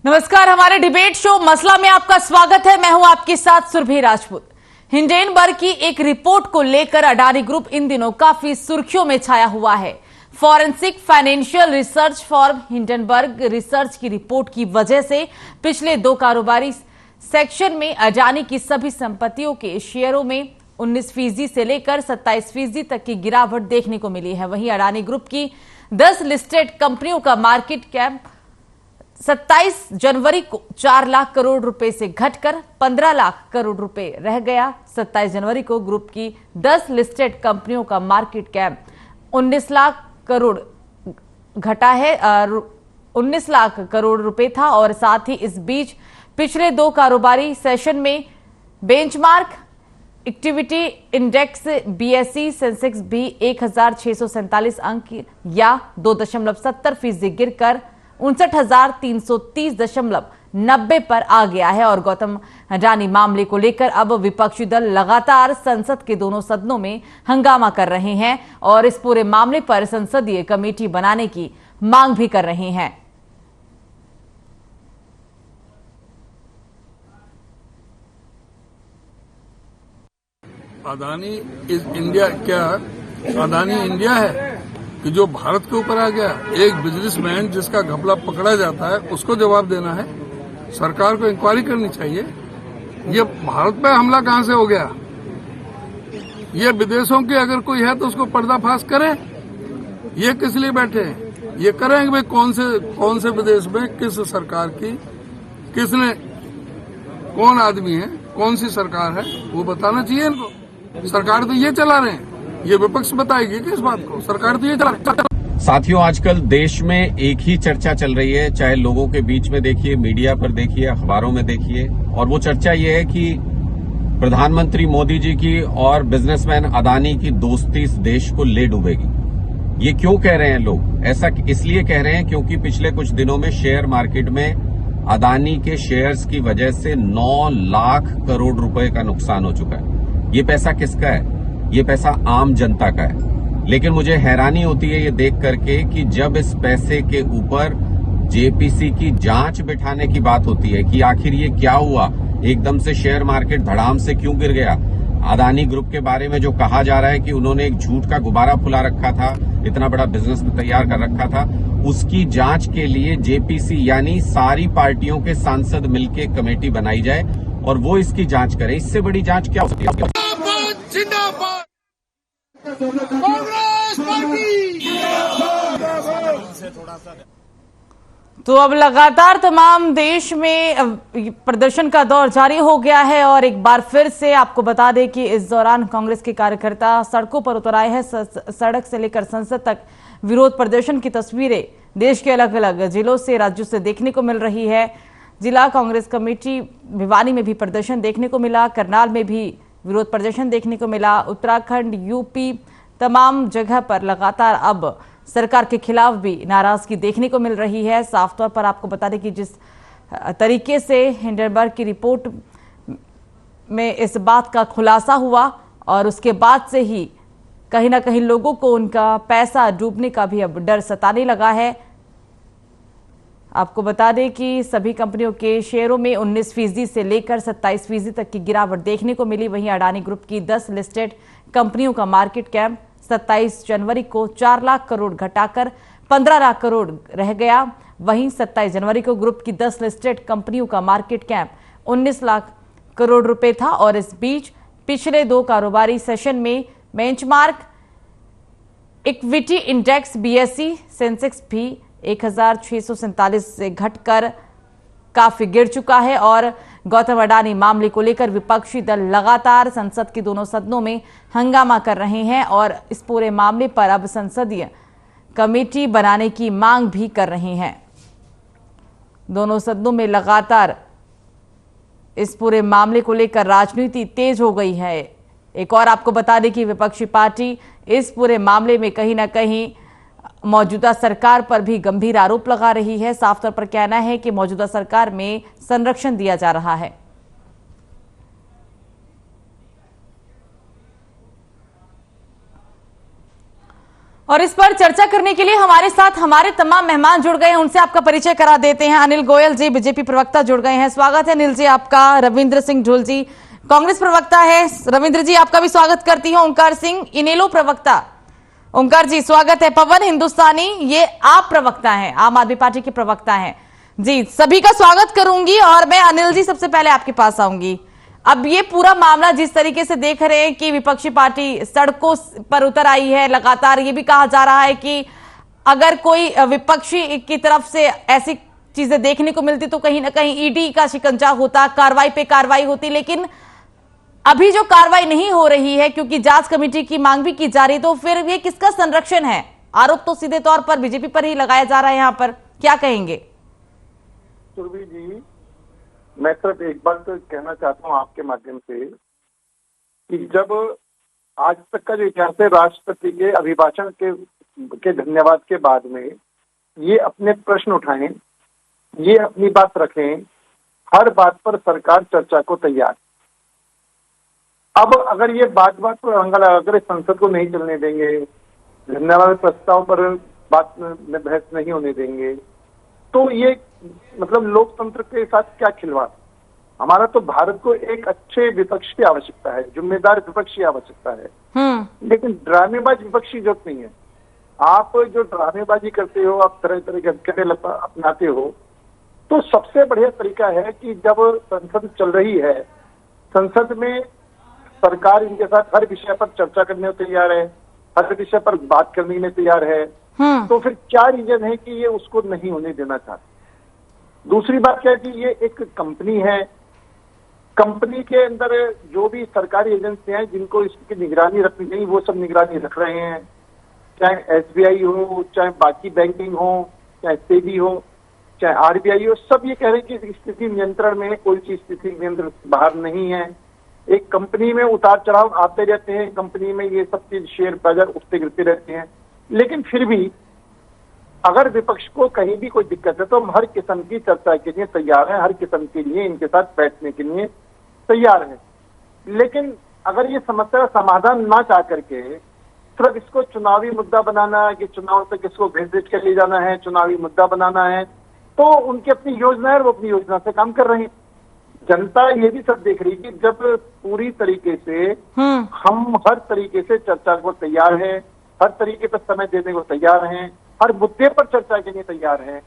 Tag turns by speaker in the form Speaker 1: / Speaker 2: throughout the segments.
Speaker 1: नमस्कार, हमारे debate show मसला में आपका स्वागत है। मैं हूं आपके साथ सुरभि राजपूत। हिंडेनबर्ग की एक रिपोर्ट को लेकर अडानी ग्रुप इन दिनों काफी सुर्खियों में छाया हुआ है। Forensic financial research form Hindenburg research की रिपोर्ट की वजह से पिछले 2 कारोबारी सेक्शन में अडानी की सभी संपत्तियों के शेयरों में 19% से लेकर 27% तक की गिरावट देखने को मिली है। वहीं अडानी ग्रुप की 10 लिस्टेड कंपनियों का मार्केट कैप 27 जनवरी को 4 लाख करोड़ रुपए से घटकर 15 लाख करोड़ रुपए रह गया। 27 जनवरी को ग्रुप की 10 लिस्टेड कंपनियों का मार्केट कैप 19 लाख करोड़ घटा है, 19 लाख करोड़ रुपए था। और साथ ही इस बीच पिछले 2 कारोबारी सेशन में benchmark equity index BSE Sensex भी 1647 अंक या 2.70% गिरकर 59,330.90 पर आ गया है। और गौतम अडानी मामले को लेकर अब विपक्षी दल लगातार संसद के दोनों सदनों में हंगामा कर रहे हैं और इस पूरे मामले पर संसदीय कमेटी बनाने की मांग भी कर रहे हैं।
Speaker 2: अडानी इंडिया क्या अडानी इंडिया है कि जो भारत के ऊपर आ गया? एक बिजनेसमैन जिसका घपला पकड़ा जाता है उसको जवाब देना है। सरकार को इंक्वायरी करनी चाहिए। ये भारत पे हमला कहां से हो गया? ये विदेशों की अगर कोई है तो उसको पर्दाफाश करें। ये किस लिए बैठे हैं? ये करेंगे भाई कौन से विदेश में किस सरकार की किसने कौन आदमी है, कौन सी सरकार है, वो बताना चाहिए इनको। सरकार तो ये चला रहे हैं, ये विपक्ष बताएगी कि इस बात को? सरकार तो ये चला।
Speaker 3: साथियों, आजकल देश में एक ही चर्चा चल रही है, चाहे लोगों के बीच में देखिए, मीडिया पर देखिए, अखबारों में देखिए, और वो चर्चा ये है कि प्रधानमंत्री मोदी जी की और बिजनेसमैन अडानी की दोस्ती इस देश को ले डूबेगी। ये क्यों कह रहे हैं लोग? ऐसा इसलिए कह रहे हैं क्योंकि पिछले कुछ दिनों में शेयर मार्केट में अडानी के शेयर्स की वजह से 9 लाख करोड़ रुपए का नुकसान हो चुका है। ये पैसा किसका है? ये पैसा आम जनता का है। लेकिन मुझे हैरानी होती है ये देख करके कि जब इस पैसे के ऊपर जेपीसी की जांच बिठाने की बात होती है कि आखिर ये क्या हुआ, एकदम से शेयर मार्केट धड़ाम से क्यों गिर गया। अडानी ग्रुप के बारे में जो कहा जा रहा है कि उन्होंने एक झूठ का गुब्बारा फुला रखा था, इतना बड़ा बिजनेस तैयार कर रखा था, उसकी जांच के लिए जेपीसी यानी सारी पार्टियों के सांसद मिलकर कमेटी बनाई जाए और वो इसकी जांच करे। इससे बड़ी जांच क्या हो सकती है?
Speaker 1: तो अब लगातार तमाम देश में प्रदर्शन का दौर जारी हो गया है और एक बार फिर से आपको बता दें कि इस दौरान कांग्रेस के कार्यकर्ता सड़कों पर उतर आए हैं। सड़क से लेकर संसद तक विरोध प्रदर्शन की तस्वीरें देश के अलग अलग जिलों से, राज्यों से देखने को मिल रही है। जिला कांग्रेस कमेटी भिवानी में भी प्रदर्शन देखने को मिला, करनाल में भी विरोध प्रदर्शन देखने को मिला, उत्तराखंड, यूपी, तमाम जगह पर लगातार अब सरकार के खिलाफ भी नाराजगी देखने को मिल रही है। साफ तौर पर आपको बता दें कि जिस तरीके से हिंडेनबर्ग की रिपोर्ट में इस बात का खुलासा हुआ और उसके बाद से ही कहीं ना कहीं लोगों को उनका पैसा डूबने का भी अब डर सताने लगा है। आपको बता दें कि सभी कंपनियों के शेयरों में 19% से लेकर 27% तक की गिरावट देखने को मिली। वहीं अडानी ग्रुप की 10 लिस्टेड कंपनियों का मार्केट कैप 27 जनवरी को 4 लाख करोड़ घटाकर 15 लाख करोड़ रह गया। वहीं 27 जनवरी को ग्रुप की 10 लिस्टेड कंपनियों का मार्केट कैप 19 लाख करोड़ रुपए था। और इस बीच पिछले 2 कारोबारी सेशन में benchmark equity index BSE Sensex भी 1647 से घटकर काफी गिर चुका है। और गौतम अडानी मामले को लेकर विपक्षी दल लगातार संसद के दोनों सदनों में हंगामा कर रहे हैं और इस पूरे मामले पर अब संसदीय कमेटी बनाने की मांग भी कर रहे हैं। दोनों सदनों में लगातार इस पूरे मामले को लेकर राजनीति तेज हो गई है। एक और आपको बता दें कि विपक्षी पार्टी इस पूरे मामले में कहीं ना कहीं मौजूदा सरकार पर भी गंभीर आरोप लगा रही है। साफ तौर पर कहना है कि मौजूदा सरकार में संरक्षण दिया जा रहा है। और इस पर चर्चा करने के लिए हमारे साथ हमारे तमाम मेहमान जुड़ गए हैं, उनसे आपका परिचय करा देते हैं। अनिल गोयल जी, बीजेपी प्रवक्ता जुड़ गए हैं। स्वागत है अनिल जी आपका। रविंद्र सिंह ढोल जी, कांग्रेस प्रवक्ता है। रविंद्र जी आपका भी स्वागत करती हूं। ओंकार सिंह, इनेलो प्रवक्ता। ओंकार जी स्वागत है। पवन हिंदुस्तानी, ये आप प्रवक्ता हैं, आम आदमी पार्टी के प्रवक्ता हैं जी। सभी का स्वागत करूंगी और मैं अनिल जी सबसे पहले आपके पास आऊंगी। अब ये पूरा मामला जिस तरीके से देख रहे हैं कि विपक्षी पार्टी सड़कों पर उतर आई है, लगातार ये भी कहा जा रहा है कि अगर कोई विपक्षी की तरफ से ऐसी चीजें देखने को मिलती तो कहीं ना कहीं ईडी का शिकंजा होता, कार्रवाई पे कार्रवाई होती, लेकिन अभी जो कार्रवाई नहीं हो रही है क्योंकि जांच कमेटी की मांग भी की जा रही, तो फिर ये किसका संरक्षण है? आरोप तो सीधे तौर पर बीजेपी पर ही लगाया जा रहा है। यहाँ पर क्या कहेंगे?
Speaker 4: सुरभि जी, मैं सिर्फ एक बात कहना चाहता हूँ आपके माध्यम से कि जब आज तक का जो इतिहास है, राष्ट्रपति के अभिभाषण के धन्यवाद के बाद में ये अपने प्रश्न उठाएं, ये अपनी बात रखें, हर बात पर सरकार चर्चा को तैयार। अब अगर ये बात पर हंगामा अगर संसद को नहीं चलने देंगे, धन्यवाद प्रस्ताव पर बात में बहस नहीं होने देंगे, तो ये मतलब लोकतंत्र के साथ क्या खिलवाड़। हमारा तो भारत को एक अच्छे विपक्ष की आवश्यकता है, जिम्मेदार विपक्ष की आवश्यकता है, लेकिन ड्रामेबाज विपक्ष की जरूरत नहीं है। आप जो ड्रामेबाजी करते हो, आप तरह तरह के हथकंडे अपनाते हो, तो सबसे बढ़िया तरीका है कि जब संसद चल रही है, संसद में सरकार इनके साथ हर विषय पर चर्चा करने को तैयार है, हर विषय पर बात करने में तैयार है, तो फिर क्या रीजन है कि ये उसको नहीं होने देना चाहते। दूसरी बात क्या है कि ये एक कंपनी है, कंपनी के अंदर जो भी सरकारी एजेंसी हैं जिनको इसकी निगरानी रखनी चाहिए वो सब निगरानी रख रहे हैं, चाहे एसबीआई हो, चाहे बाकी बैंकिंग हो, चाहे सेबी हो, चाहे आरबीआई हो, सब ये कह रहे हैं कि स्थिति नियंत्रण में, कोई चीज स्थिति नियंत्रण से बाहर नहीं है। एक कंपनी में उतार चढ़ाव आते रहते हैं, कंपनी में ये सब चीज शेयर बाजार उठते गिरते रहते हैं, लेकिन फिर भी अगर विपक्ष को कहीं भी कोई दिक्कत है तो हम हर किस्म की चर्चा के लिए तैयार हैं, हर किस्म के लिए इनके साथ बैठने के लिए तैयार हैं। लेकिन अगर ये समस्या का समाधान ना चाह करके सिर्फ इसको चुनावी मुद्दा बनाना है कि चुनाव तक इसको भेज कर ले जाना है, चुनावी मुद्दा बनाना है, तो उनकी अपनी योजना है, वो अपनी योजना से काम कर रहे हैं। जनता ये भी सब देख रही है कि जब पूरी तरीके से हम हर तरीके से चर्चा को तैयार हैं, हर तरीके पर समय देने को तैयार हैं, हर मुद्दे पर चर्चा के लिए तैयार हैं,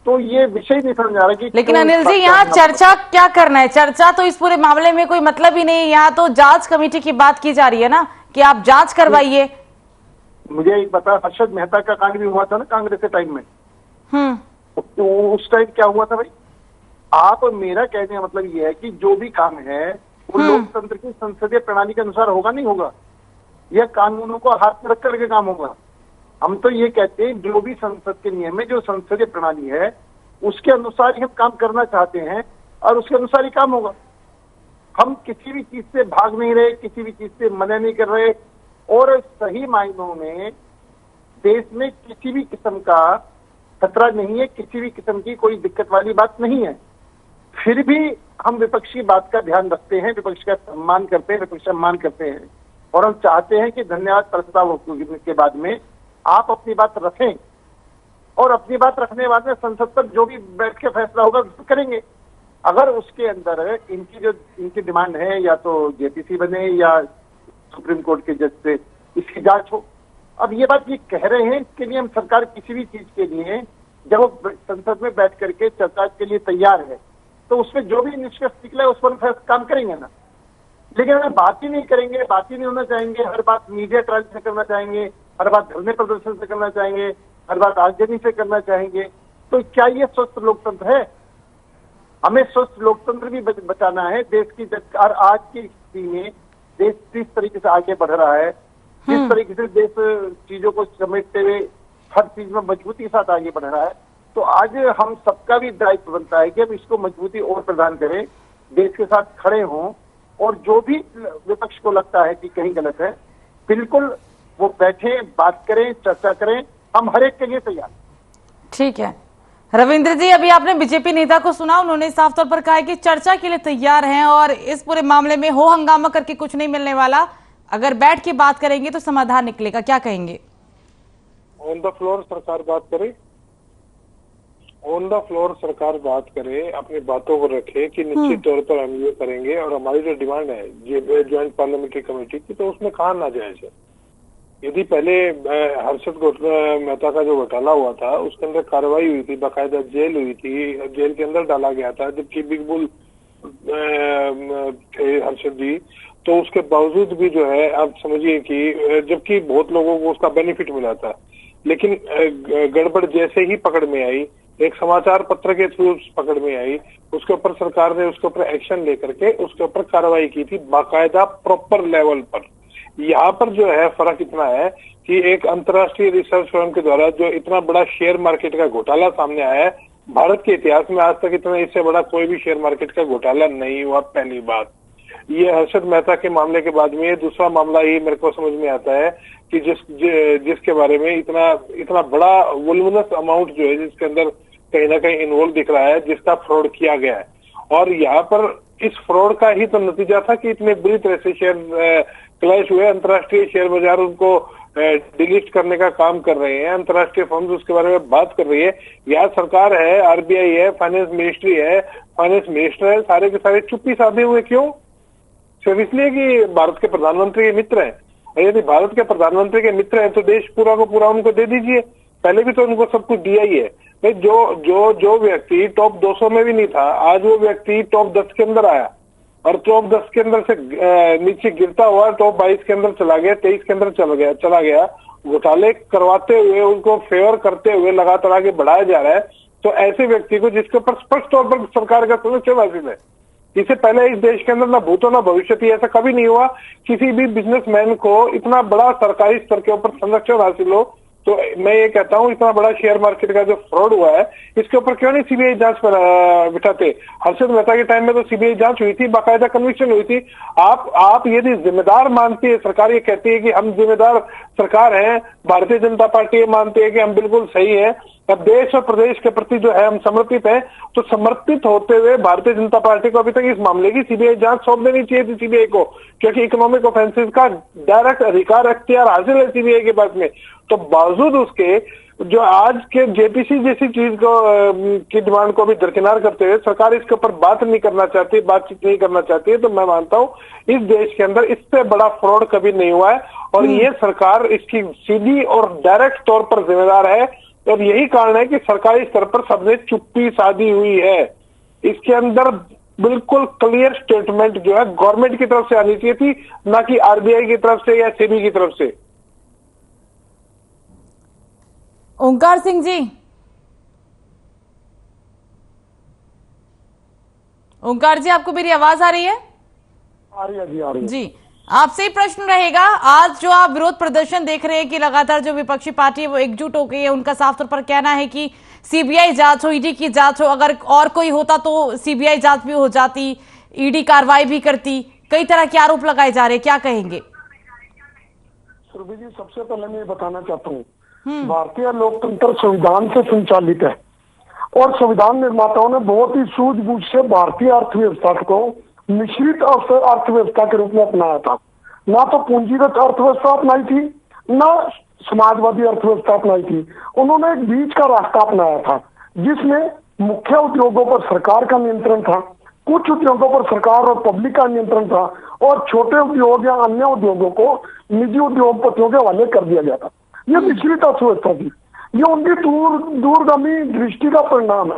Speaker 4: तो ये विषय नहीं समझ आ रहा कि
Speaker 1: लेकिन अनिल जी यहाँ चर्चा क्या करना है? चर्चा तो इस पूरे मामले में कोई मतलब ही नहीं। यहाँ तो जांच कमेटी की बात की जा रही है ना कि आप जांच करवाइए।
Speaker 4: मुझे एक बता, हर्षद मेहता का कांड भी हुआ था ना कांग्रेस के टाइम में, तो उस टाइम क्या हुआ था भाई? आप मेरा कहने का मतलब ये है कि जो भी काम है वो लोकतंत्र की संसदीय प्रणाली के अनुसार होगा, नहीं होगा, यह कानूनों को हाथ में रख करके काम होगा। हम तो ये कहते हैं जो भी संसद के नियम है, जो संसदीय प्रणाली है, उसके अनुसार ही हम काम करना चाहते हैं और उसके अनुसार ही काम होगा। हम किसी भी चीज से भाग नहीं रहे, किसी भी चीज से मना नहीं कर रहे, और सही मायनों में देश में किसी भी किस्म का खतरा नहीं है, किसी भी किस्म की कोई दिक्कत वाली बात नहीं है। फिर भी हम विपक्ष की बात का ध्यान रखते हैं, विपक्ष का सम्मान करते हैं, विपक्ष का सम्मान करते हैं, और हम चाहते हैं कि धन्यवाद प्रस्ताव के बाद में आप अपनी बात रखें, और अपनी बात रखने बाद में संसद पर जो भी बैठ के फैसला होगा उसको करेंगे। अगर उसके अंदर इनकी डिमांड है या तो जेपीसी बने या सुप्रीम कोर्ट के जज से इसकी जांच हो। अब ये बात ये कह रहे हैं, इसके लिए हम सरकार किसी भी चीज के लिए जब वो संसद में बैठ करके चर्चा के लिए तैयार है तो उसमें जो भी निष्कर्ष निकले उस पर काम करेंगे ना। लेकिन अगर बात ही नहीं करेंगे, बात ही नहीं होना चाहेंगे, हर बात मीडिया ट्रायल से करना चाहेंगे, हर बात धरने प्रदर्शन से करना चाहेंगे, हर बात आगजनी से करना चाहेंगे, तो क्या ये स्वस्थ लोकतंत्र है? हमें स्वस्थ लोकतंत्र भी बचाना है। देश की और आज की स्थिति में देश जिस तरीके से आगे बढ़ रहा है, जिस तरीके से देश चीजों को समेटते हुए हर चीज में मजबूती के साथ आगे बढ़ रहा है, तो आज हम सबका भी दायित्व बनता है कि हम इसको मजबूती और प्रदान करें, देश के साथ खड़े हों, और जो भी विपक्ष को लगता है कि कहीं गलत है, बिल्कुल वो बैठे, बात करें, चर्चा करें, हम हर एक के लिए तैयार।
Speaker 1: ठीक है रविंद्र जी, अभी आपने बीजेपी नेता को सुना, उन्होंने साफ तौर पर कहा है कि चर्चा के लिए तैयार हैं और इस पूरे मामले में हो हंगामा करके कुछ नहीं मिलने वाला, अगर बैठ के बात करेंगे तो समाधान निकलेगा। क्या कहेंगे?
Speaker 5: ऑन द फ्लोर सरकार बात करे, ऑन द फ्लोर सरकार बात करे, अपनी बातों को रखे कि निश्चित तौर पर हम ये करेंगे और हमारी जो डिमांड है ज्वाइंट पार्लियामेंट्री कमेटी की, तो उसमें कहाँ नाजायज है। यदि पहले हर्षद मेहता का जो घोटाला हुआ था उसके अंदर कार्रवाई हुई थी, बाकायदा जेल हुई थी, जेल के अंदर डाला गया था, जबकि बिग बुल थे हर्षद जी, तो उसके बावजूद भी जो है आप समझिए कि जबकि बहुत लोगों को उसका बेनिफिट मिला था, लेकिन गड़बड़ जैसे ही पकड़ में आई, एक समाचार पत्र के थ्रू पकड़ में आई, उसके ऊपर सरकार ने उसके ऊपर एक्शन लेकर के उसके ऊपर कार्रवाई की थी बाकायदा प्रॉपर लेवल पर। यहाँ पर जो है फर्क इतना है कि एक अंतर्राष्ट्रीय रिसर्च फर्म के द्वारा जो इतना बड़ा शेयर मार्केट का घोटाला सामने आया है, भारत के इतिहास में आज तक इतना इससे बड़ा कोई भी शेयर मार्केट का घोटाला नहीं हुआ। पहली बात ये हर्षद मेहता के मामले के बाद में दूसरा मामला ही मेरे को समझ में आता है कि जिसके बारे में इतना बड़ा वोल्यूमिनस अमाउंट जो है जिसके अंदर कहीं ना कहीं इन्वॉल्व दिख रहा है, जिसका फ्रॉड किया गया है। और यहाँ पर इस फ्रॉड का ही तो नतीजा था कि इतने बुरी तरह से शेयर क्लैश हुए, अंतर्राष्ट्रीय शेयर बाजार उनको डिलीट करने का काम कर रहे हैं, अंतर्राष्ट्रीय फर्म्स उसके बारे में बात कर रही है। यहाँ सरकार है, आरबीआई है, फाइनेंस मिनिस्ट्री है, फाइनेंस मिनिस्टर है, सारे के सारे चुप्पी साधे हुए। क्यों? सिर्फ इसलिए कि भारत के प्रधानमंत्री के मित्र हैं। और यदि भारत के प्रधानमंत्री के मित्र हैं तो देश पूरा को पूरा उनको दे दीजिए। पहले भी तो उनको सब कुछ दिया ही है। भाई जो व्यक्ति टॉप 200 में भी नहीं था, आज वो व्यक्ति टॉप 10 के अंदर आया और टॉप 10 के अंदर से नीचे गिरता हुआ टॉप 22 के अंदर चला गया, 23 के अंदर चला गया। घोटाले करवाते हुए, उनको फेवर करते हुए लगातार आगे बढ़ाया जा रहा है। तो ऐसे व्यक्ति को जिसके ऊपर स्पष्ट तौर पर सरकार का संरक्षण हासिल है, इससे पहले इस देश के अंदर ना भूतो ना भविष्य थी, ऐसा कभी नहीं हुआ किसी भी बिजनेसमैन को इतना बड़ा सरकारी स्तर के ऊपर संरक्षण हासिल हो। तो मैं ये कहता हूँ इतना बड़ा शेयर मार्केट का जो फ्रॉड हुआ है, इसके ऊपर क्यों नहीं सीबीआई जांच पर बिठाते। हर्षद मेहता के टाइम में तो सीबीआई जांच हुई थी, बाकायदा कन्विक्शन हुई थी। आप यदि जिम्मेदार मानती है, सरकार ये कहती है कि हम जिम्मेदार सरकार हैं, भारतीय जनता पार्टी ये मानती है कि हम बिल्कुल सही है, अब देश और प्रदेश के प्रति जो है हम समर्पित हैं, तो समर्पित होते हुए भारतीय जनता पार्टी को अभी तक इस मामले की सीबीआई जांच सौंप देनी चाहिए थी सीबीआई को, क्योंकि इकोनॉमिक ऑफेंसेस का डायरेक्ट अधिकार अख्तियार हासिल है सीबीआई के पास में। तो बावजूद उसके जो आज के जेपीसी जैसी चीज को की डिमांड को भी दरकिनार करते हुए सरकार इसके ऊपर बातचीत नहीं करना चाहती है, तो मैं मानता हूं इस देश के अंदर इससे बड़ा फ्रॉड कभी नहीं हुआ है और ये सरकार इसकी सीधी और डायरेक्ट तौर पर जिम्मेदार है। और यही कारण है कि सरकारी स्तर पर सबने चुप्पी साधी हुई है। इसके अंदर बिल्कुल क्लियर स्टेटमेंट जो है गवर्नमेंट की तरफ से आनी चाहिए थी, ना कि आरबीआई की तरफ से या सेबी की तरफ से।
Speaker 1: ओंकार सिंह जी, ओंकार जी आपको मेरी आवाज आ रही है?
Speaker 5: आ रही है
Speaker 1: जी। आपसे ही प्रश्न रहेगा, आज जो आप विरोध प्रदर्शन देख रहे हैं कि लगातार जो विपक्षी पार्टी है वो एकजुट हो गई है, उनका साफ तौर पर कहना है कि सीबीआई जांच हो, ईडी की जांच हो, अगर और कोई होता तो सीबीआई जांच भी हो जाती, ईडी कार्रवाई भी करती, कई तरह के आरोप लगाए जा रहे हैं, क्या कहेंगे?
Speaker 5: सुरभि जी, सबसे पहले मैं बताना चाहता हूँ भारतीय लोकतंत्र संविधान से संचालित है और संविधान निर्माताओं ने बहुत ही सूझबूझ से भारतीय अर्थव्यवस्था को मिश्रित अर्थव्यवस्था के रूप में अपनाया था। ना तो पूंजीगत अर्थव्यवस्था अपनाई थी, ना समाजवादी अर्थव्यवस्था अपनाई थी। उन्होंने एक बीच का रास्ता अपनाया था जिसमें मुख्य उद्योगों पर सरकार का नियंत्रण था, कुछ उद्योगों पर सरकार और पब्लिक का नियंत्रण था और छोटे उद्योग या अन्य उद्योगों को निजी उद्योगपतियों के हवाले कर दिया गया था। ये मिश्रित अर्थव्यवस्था थी। ये उनकी दूरगामी दृष्टि का परिणाम है।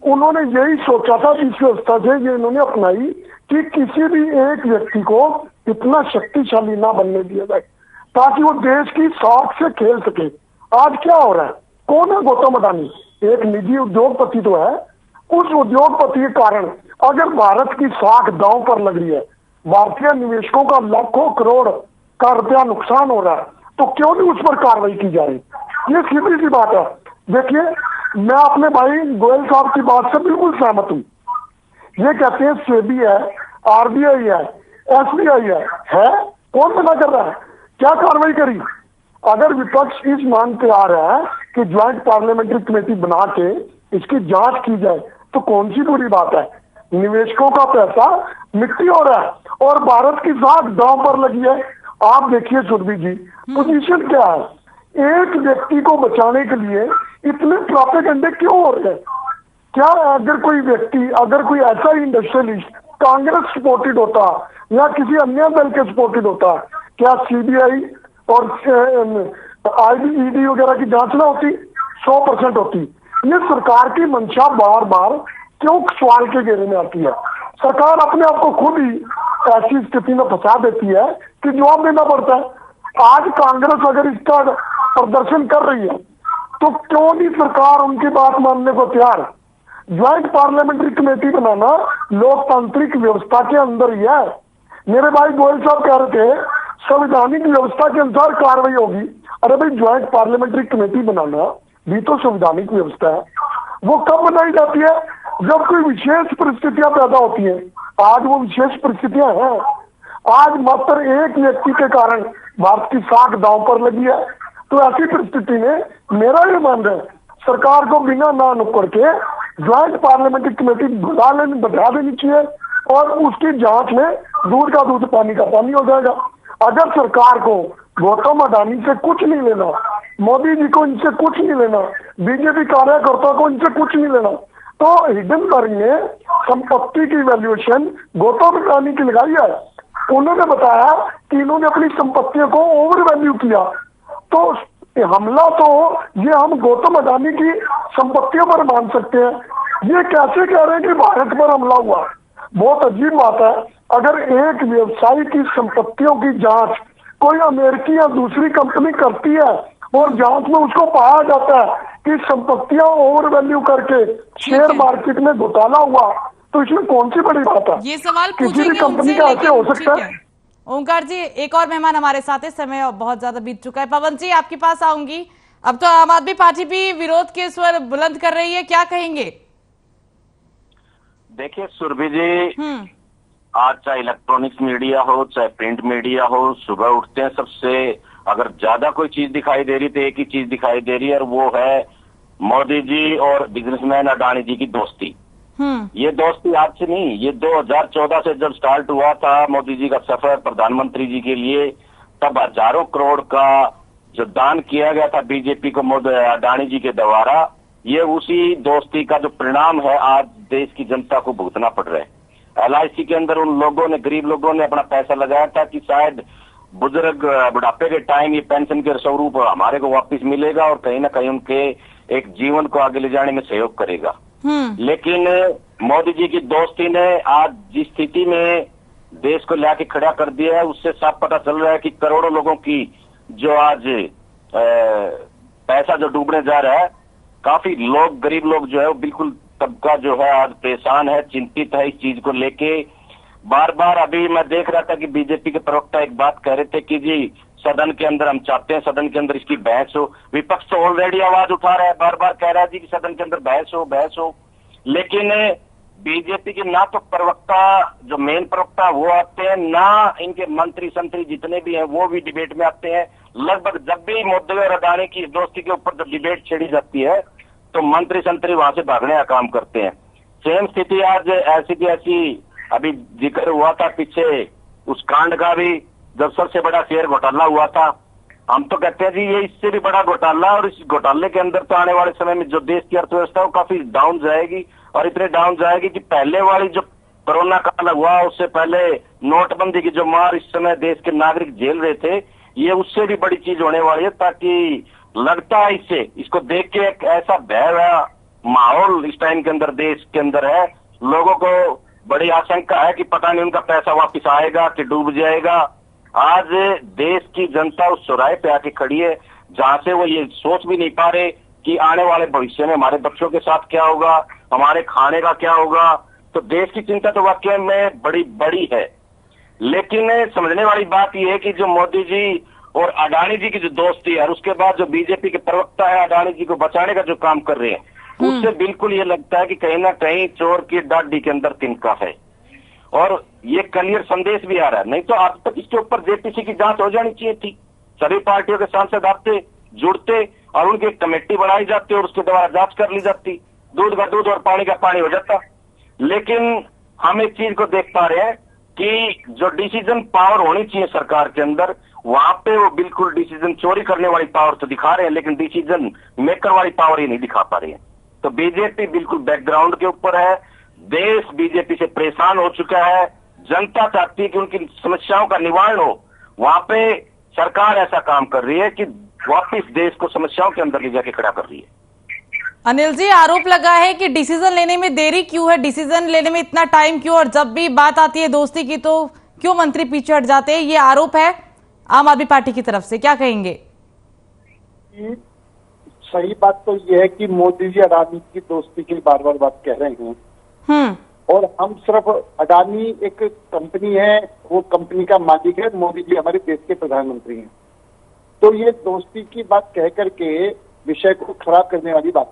Speaker 5: उन्होंने यही सोचा था इस व्यवस्था से ये इन्होंने अपनाई कि किसी भी एक व्यक्ति को इतना शक्तिशाली ना बनने दिया जाए ताकि वो देश की साख से खेल सके। आज क्या हो रहा है? कौन है गौतम अडानी? एक निजी उद्योगपति तो है। उस उद्योगपति के कारण अगर भारत की साख दांव पर लग रही है, भारतीय निवेशकों का लाखों करोड़ का रुपया नुकसान हो रहा है, तो क्यों नहीं उस पर कार्रवाई की जा रही? ये सीधी सी बात है। देखिए, मैं अपने भाई गोयल साहब की बात से बिल्कुल सहमत हूँ। ये कहते हैं सेबी है, आरबीआई है, एसबीआई है, कौन मना कर रहा है? क्या कार्रवाई करी? अगर विपक्ष इस मांग पे आ रहा है कि ज्वाइंट पार्लियामेंट्री कमेटी बना के इसकी जांच की जाए, तो कौन सी बुरी बात है? निवेशकों का पैसा मिट्टी हो रहा है और भारत की साख दांव पर लगी है। आप देखिए सुरभि जी, पोजीशन क्या है?
Speaker 6: एक व्यक्ति को बचाने के लिए इतने प्रोपेगेंडे क्यों हो रहे हैं? क्या अगर कोई व्यक्ति, अगर कोई ऐसा इंडस्ट्रियलिस्ट कांग्रेस सपोर्टेड होता या किसी अन्य दल के सपोर्टेड होता, क्या सीबीआई और ईडी वगैरह की जांच ना होती? 100% होती। ये सरकार की मंशा बार बार क्यों सवाल के घेरे में आती है? सरकार अपने आप को खुद ही ऐसी स्थिति में फंसा देती है कि जवाब देना पड़ता है। आज कांग्रेस अगर इसका प्रदर्शन कर रही है तो क्यों नहीं सरकार उनकी बात मानने को तैयार? ज्वाइंट पार्लियामेंट्री कमेटी बनाना लोकतांत्रिक व्यवस्था के अंदर ही है। मेरे भाई गोयल साहब कह रहे थे संवैधानिक व्यवस्था के अनुसार कार्रवाई होगी। अरे भाई, ज्वाइंट पार्लियामेंट्री कमेटी बनाना भी तो संवैधानिक व्यवस्था है। वो कब बनाई जाती है? जब कोई विशेष परिस्थितियां पैदा होती हैं। आज वो विशेष परिस्थितियां हैं। आज मात्र एक व्यक्ति के कारण भारत की साख दांव पर लगी है। तो ऐसी परिस्थिति में मेरा ये मानना है सरकार को बिना ना नुक्कड़ के ज्वाइंट पार्लियामेंट्री कमेटी बढ़ा देनी चाहिए और उसकी जांच में दूध का दूध पानी का पानी हो जाएगा। अगर सरकार को गौतम अडानी से कुछ नहीं लेना, मोदी जी को इनसे कुछ नहीं लेना, बीजेपी कार्यकर्ताओं को इनसे कुछ नहीं लेना, तो हिडनबर्ग ने संपत्ति की वैल्यूएशन गौतम अडानी की लगाई है। उन्होंने बताया कि इन्होंने अपनी संपत्तियों को ओवर वैल्यू किया। तो हमला तो ये हम गौतम अडानी की संपत्तियों पर मान सकते हैं। ये कैसे कह रहे हैं कि भारत पर हमला हुआ? बहुत अजीब बात है। अगर एक व्यवसायी की संपत्तियों की जांच कोई अमेरिकी या दूसरी कंपनी करती है और जांच में उसको पाया जाता है कि संपत्तियां ओवर वैल्यू करके शेयर मार्केट में घोटाला हुआ, तो इसमें कौन सी बड़ी बात है?
Speaker 1: ये सवाल
Speaker 6: किसी भी कंपनी का ऐसे हो सकता है?
Speaker 1: ओंकार जी, एक और मेहमान हमारे साथ है, समय बहुत ज्यादा बीत चुका है। पवन जी, आपके पास आऊंगी। अब तो आम आदमी पार्टी भी विरोध के स्वर बुलंद कर रही है, क्या कहेंगे?
Speaker 7: देखिए सुरभि जी, आज चाहे इलेक्ट्रॉनिक्स मीडिया हो चाहे प्रिंट मीडिया हो, सुबह उठते हैं सबसे अगर ज्यादा कोई चीज दिखाई दे रही तो एक ही चीज दिखाई दे रही है, और वो है मोदी जी और बिजनेसमैन अडानी जी की दोस्ती। ये दोस्ती आज से नहीं, ये 2014 से जब स्टार्ट हुआ था मोदी जी का सफर प्रधानमंत्री जी के लिए, तब हजारों करोड़ का जो दान किया गया था बीजेपी को अडानी जी के द्वारा, ये उसी दोस्ती का जो परिणाम है आज देश की जनता को भुगतना पड़ रहा है। LIC के अंदर उन लोगों ने, गरीब लोगों ने अपना पैसा लगाया था कि शायद बुजुर्ग बुढ़ापे के टाइम ये पेंशन के स्वरूप हमारे को वापस मिलेगा और कहीं ना कहीं उनके एक जीवन को आगे ले जाने में सहयोग करेगा। लेकिन मोदी जी की दोस्ती ने आज जिस स्थिति में देश को लाके खड़ा कर दिया है, उससे साफ पता चल रहा है कि करोड़ों लोगों की जो आज पैसा जो डूबने जा रहा है, काफी लोग, गरीब लोग जो है वो बिल्कुल तबका जो है आज परेशान है, चिंतित है इस चीज को लेके। बार बार अभी मैं देख रहा था कि बीजेपी के प्रवक्ता एक बात कह रहे थे कि जी सदन के अंदर हम चाहते हैं सदन के अंदर इसकी बहस हो। विपक्ष तो ऑलरेडी आवाज उठा रहा है, बार बार कह रहा है जी कि सदन के अंदर बहस हो। लेकिन बीजेपी के ना तो प्रवक्ता, जो मेन प्रवक्ता वो आते हैं, ना इनके मंत्री संतरी जितने भी हैं वो भी डिबेट में आते हैं। लगभग जब भी मोदी और अडानी की दोस्ती के ऊपर जब डिबेट छेड़ी जाती है तो मंत्री संतरी वहां से भागने का काम करते हैं। सेम स्थिति आज ऐसी की ऐसी अभी जिक्र हुआ था पीछे उस कांड का भी, जब सबसे बड़ा शेयर घोटाला हुआ था। हम तो कहते हैं जी ये इससे भी बड़ा घोटाला, और इस घोटाले के अंदर तो आने वाले समय में जो देश की अर्थव्यवस्था है वो काफी डाउन जाएगी, और इतने डाउन जाएगी कि पहले वाली जो कोरोना काल हुआ, उससे पहले नोटबंदी की जो मार इस समय देश के नागरिक झेल रहे थे, ये उससे भी बड़ी चीज होने वाली है। ताकि लगता है इसको देख के एक ऐसा भय माहौल इस टाइम के अंदर देश के अंदर है, लोगों को बड़ी आशंका है कि पता नहीं उनका पैसा वापस आएगा कि डूब जाएगा। आज देश की जनता उस चौराहे पे आके खड़ी है जहां से वो ये सोच भी नहीं पा रहे कि आने वाले भविष्य में हमारे बच्चों के साथ क्या होगा, हमारे खाने का क्या होगा। तो देश की चिंता तो वाकई में बड़ी है। लेकिन समझने वाली बात यह है कि जो मोदी जी और अडानी जी की जो दोस्ती है, और उसके बाद जो बीजेपी के प्रवक्ता है अडानी जी को बचाने का जो काम कर रहे हैं, उससे बिल्कुल ये लगता है कि कहीं ना कहीं चोर की दाढ़ी के अंदर तिनका है। और ये क्लियर संदेश भी आ रहा है, नहीं तो अब तक इसके ऊपर जेपीसी की जांच हो जानी चाहिए थी। सभी पार्टियों के सांसद आते, जुड़ते और उनकी कमेटी बनाई जाती और उसके द्वारा जांच कर ली जाती, दूध का दूध और पानी का पानी हो जाता। लेकिन हम एक चीज को देख पा रहे हैं कि जो डिसीजन पावर होनी चाहिए सरकार के अंदर, वहां पे वो बिल्कुल डिसीजन चोरी करने वाली पावर तो दिखा रहे हैं, लेकिन डिसीजन मेकर वाली पावर ही नहीं दिखा पा रहे हैं। तो बीजेपी बिल्कुल बैकग्राउंड के ऊपर है। देश बीजेपी से परेशान हो चुका है। जनता चाहती है कि उनकी समस्याओं का निवारण हो। वहां पे सरकार ऐसा काम कर रही है कि वापिस देश को समस्याओं के अंदर ले जाके खड़ा कर रही है।
Speaker 1: अनिल जी, आरोप लगा है कि डिसीजन लेने में देरी क्यों है, डिसीजन लेने में इतना टाइम क्यों, और जब भी बात आती है दोस्ती की तो क्यों मंत्री पीछे हट जाते हैं, ये आरोप है आम आदमी पार्टी की तरफ से, क्या कहेंगे?
Speaker 4: सही बात तो यह है कि मोदी जी अडानी की दोस्ती की बार बार बात कह रहे हैं, और हम सिर्फ अडानी एक कंपनी है, वो कंपनी का मालिक है, मोदी जी हमारे देश के प्रधानमंत्री हैं। तो ये दोस्ती की बात कह करके विषय को खराब करने वाली बात,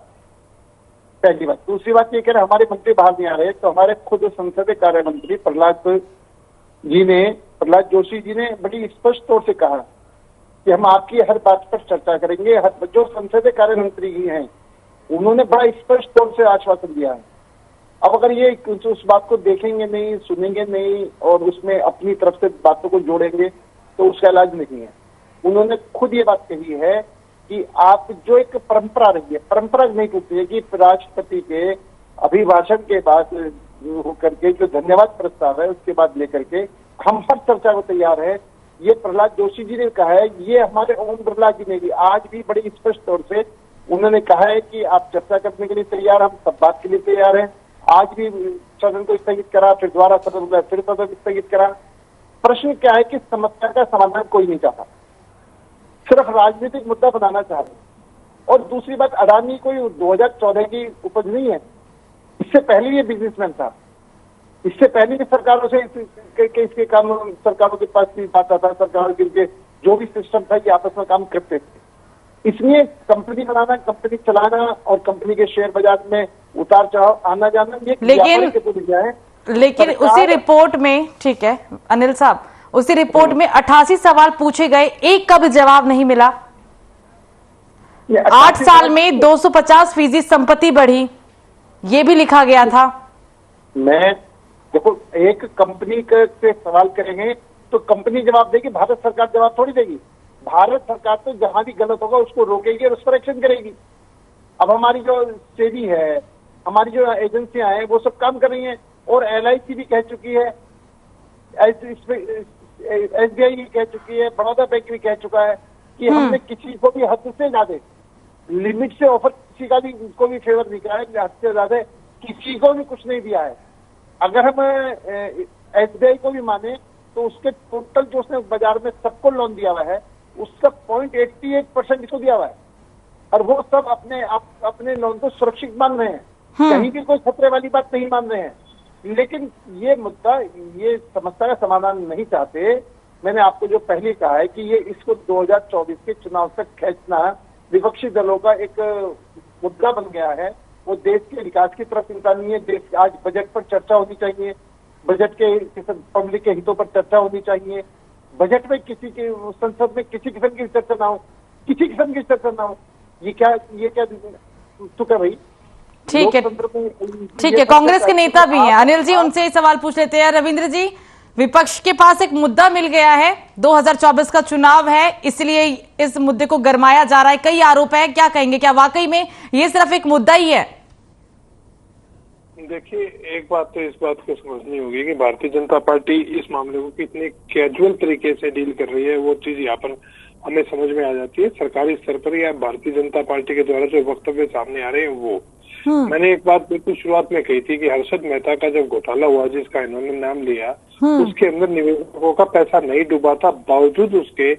Speaker 4: पहली बात। दूसरी बात ये कह रहे हमारे मंत्री बाहर नहीं आ रहे, तो हमारे खुद संसदीय कार्य मंत्री प्रहलाद जोशी जी ने बड़ी स्पष्ट तौर से कहा कि हम आपकी हर बात पर चर्चा करेंगे। जो संसदीय कार्य मंत्री ही हैं, उन्होंने बड़ा स्पष्ट तौर से आश्वासन दिया है। अब अगर ये उस बात को देखेंगे नहीं, सुनेंगे नहीं और उसमें अपनी तरफ से बातों को जोड़ेंगे तो उसका इलाज नहीं है। उन्होंने खुद ये बात कही है कि आप जो एक परंपरा रही है, परंपरा नहीं टूटती है कि राष्ट्रपति के अभिभाषण के बाद होकर के जो धन्यवाद प्रस्ताव है उसके बाद लेकर के हम हर चर्चा को तैयार है। ये प्रहलाद जोशी जी ने कहा है, ये हमारे ओम बिरला जी ने भी आज भी बड़ी स्पष्ट तौर से उन्होंने कहा है कि आप चर्चा करने के लिए तैयार, हम सब बात के लिए तैयार हैं। आज भी सदन को स्थगित करा, फिर दोबारा सदन फिर सदन स्थगित करा। प्रश्न क्या है कि समस्या का समाधान कोई नहीं चाहता, सिर्फ राजनीतिक मुद्दा बनाना चाह रहे। और दूसरी बात, अडानी कोई 2014 की उपज नहीं है, इससे पहले ये बिजनेसमैन था, इससे पहले भी सरकारों से इसके काम सरकारों के पास आता था, सरकारों के जो भी सिस्टम था ये आपस में काम करते थे। इसलिए कंपनी बनाना, कंपनी चलाना और कंपनी के शेयर बाजार में उतार चढ़ाव आना जाना ये
Speaker 1: लेकिन उसी रिपोर्ट में, ठीक है अनिल साहब, उसी रिपोर्ट में 88 सवाल पूछे गए, एक का भी जवाब नहीं मिला। 8 साल में 250% संपत्ति बढ़ी, ये भी लिखा गया था।
Speaker 4: मैं देखो, एक कंपनी से सवाल करेंगे तो कंपनी जवाब देगी, भारत सरकार जवाब थोड़ी देगी। भारत सरकार तो जहां भी गलत होगा उसको रोकेगी और उस पर एक्शन करेगी। अब हमारी जो सेबी है, हमारी जो एजेंसियां हैं वो सब काम कर रही हैं, और LIC भी कह चुकी है, SBI भी कह चुकी है, बड़ौदा बैंक भी कह चुका है कि हमने किसी को भी हद से ज्यादा लिमिट से ऑफर किसी का भी को भी फेवर नहीं किया है, हद से ज्यादा किसी को भी कुछ नहीं दिया है। अगर हम SBI को भी माने तो उसके टोटल जो उसने बाजार में सबको लोन दिया हुआ है उसका 0.88% इसको दिया हुआ है, और वो सब अपने लोन को सुरक्षित मान रहे हैं, कहीं भी कोई खतरे वाली बात नहीं मान रहे हैं। लेकिन ये मुद्दा, ये समस्या का समाधान नहीं चाहते। मैंने आपको जो पहले कहा है कि ये इसको 2024 के चुनाव तक खींचना विपक्षी दलों का एक मुद्दा बन गया है। वो देश के विकास की तरफ चिंता नहीं है। देश आज बजट पर चर्चा होनी चाहिए, बजट के पब्लिक के हितों पर चर्चा होनी चाहिए। बजट में किसी के, संसद में किसी किस्म की चर्चा ना हो, किसी किस्म की चर्चा ना हो। ये क्या चुका भाई?
Speaker 1: ठीक है, कांग्रेस के नेता भी हैं अनिल जी, उनसे ही सवाल पूछ लेते हैं। रविंद्र जी, विपक्ष के पास एक मुद्दा मिल गया है, 2024 का चुनाव है, इसलिए इस मुद्दे को गरमाया जा रहा है, कई आरोप है, क्या कहेंगे, क्या वाकई में ये सिर्फ एक मुद्दा ही है?
Speaker 5: देखिए, एक बात तो इस बात को समझनी होगी कि भारतीय जनता पार्टी इस मामले को कितने कैजुअल तरीके से डील कर रही है, वो चीज यहाँ पर हमें समझ में आ जाती है। सरकारी स्तर पर या भारतीय जनता पार्टी के द्वारा जो वक्तव्य सामने आ रहे हैं वो, मैंने एक बात बिल्कुल शुरुआत में कही थी कि हर्षद मेहता का जब घोटाला हुआ जिसका इन्होंने नाम लिया, उसके अंदर निवेशकों का पैसा नहीं डूबा था, बावजूद उसके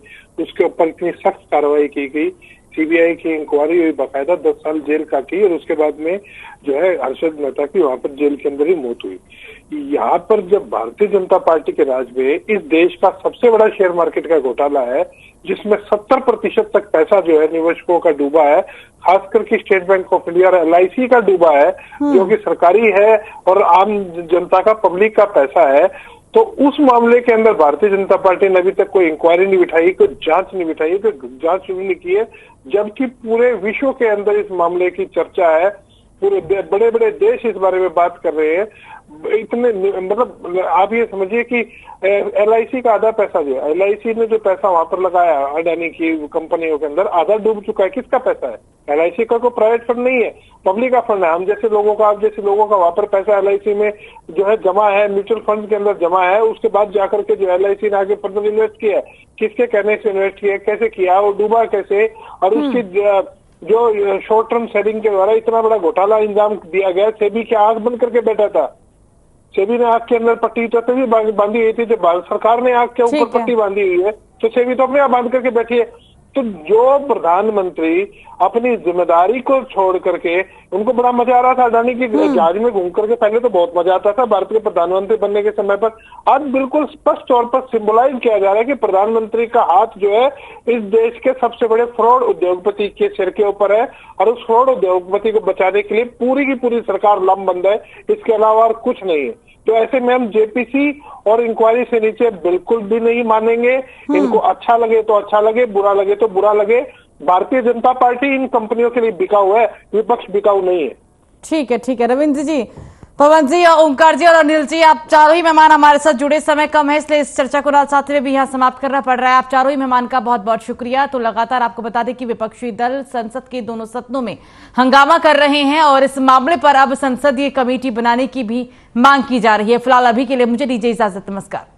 Speaker 5: ऊपर इतनी सख्त कार्रवाई की गई। CBI की इंक्वायरी हुई, बाकायदा 10 साल जेल का की, और उसके बाद में जो है हर्षद मेहता की वहां पर जेल के अंदर ही मौत हुई। यहाँ पर जब भारतीय जनता पार्टी के राज में इस देश का सबसे बड़ा शेयर मार्केट का घोटाला है, जिसमें 70% तक पैसा जो है निवेशकों का डूबा है, खास करके स्टेट बैंक ऑफ इंडिया और LIC का डूबा है, जो कि सरकारी है और आम जनता का, पब्लिक का पैसा है, तो उस मामले के अंदर भारतीय जनता पार्टी ने अभी तक कोई इंक्वायरी नहीं बिठाई, कोई जांच नहीं बिठाई, कोई जांच नहीं की है, जबकि पूरे विश्व के अंदर इस मामले की चर्चा है। पूरे बड़े बड़े देश इस बारे में बात कर रहे हैं। इतने मतलब आप ये समझिए कि LIC का आधा पैसा जो है, LIC ने जो पैसा वहां पर लगाया अडानी की कंपनियों के अंदर, आधा डूब चुका है। किसका पैसा है? LIC का कोई प्राइवेट फंड नहीं है, पब्लिक का फंड है। हम जैसे लोगों का, आप जैसे लोगों का वहां पर पैसा LIC में जो है जमा है, म्यूचुअल फंड के अंदर जमा है। उसके बाद जाकर के जो LIC ने आगे फर्दर इन्वेस्ट किया है, किसके कहने से इन्वेस्ट किया, कैसे किया, वो डूबा कैसे, और उसकी जो शॉर्ट टर्म सेविंग के द्वारा इतना बड़ा घोटाला इंजाम दिया गया। सेबी की आंख बंद करके बैठा था, सेबी ने आंख के अंदर पट्टी तो तभी बांधी हुई थी, जब भारत सरकार ने आंख के ऊपर पट्टी बांधी हुई है, तो सेबी तो अपने आप बांध करके बैठी है। तो जो प्रधानमंत्री अपनी जिम्मेदारी को छोड़ करके, उनको बड़ा मजा आ रहा था अडानी की जहाज में घूम करके, पहले तो बहुत मजा आता था भारत के प्रधानमंत्री बनने के समय पर। आज बिल्कुल स्पष्ट तौर पर सिंबलाइज किया जा रहा है कि प्रधानमंत्री का हाथ जो है इस देश के सबसे बड़े फ्रॉड उद्योगपति के सिर के ऊपर है, और उस फ्रॉड उद्योगपति को बचाने के लिए पूरी की पूरी सरकार लंबबंद है, इसके अलावा और कुछ नहीं है। तो ऐसे में हम JPC और इंक्वायरी से नीचे बिल्कुल भी नहीं मानेंगे। इनको अच्छा लगे तो अच्छा लगे, बुरा लगे तो बुरा लगे। भारतीय जनता पार्टी इन कंपनियों के लिए बिकाऊ है, विपक्ष बिकाऊ नहीं है।
Speaker 1: ठीक है रविंद्र जी, पवन जी, ओंकार जी और अनिल जी, आप चारों ही मेहमान हमारे साथ जुड़े। समय कम है, इसलिए इस चर्चा को रात साथ में भी यहाँ समाप्त करना पड़ रहा है। आप चारों ही मेहमान का बहुत बहुत शुक्रिया। तो लगातार आपको बता दें कि विपक्षी दल संसद के दोनों सदनों में हंगामा कर रहे हैं और इस मामले पर अब संसदीय कमेटी बनाने की भी मांग की जा रही है। फिलहाल अभी के लिए मुझे दीजिए इजाजत, नमस्कार।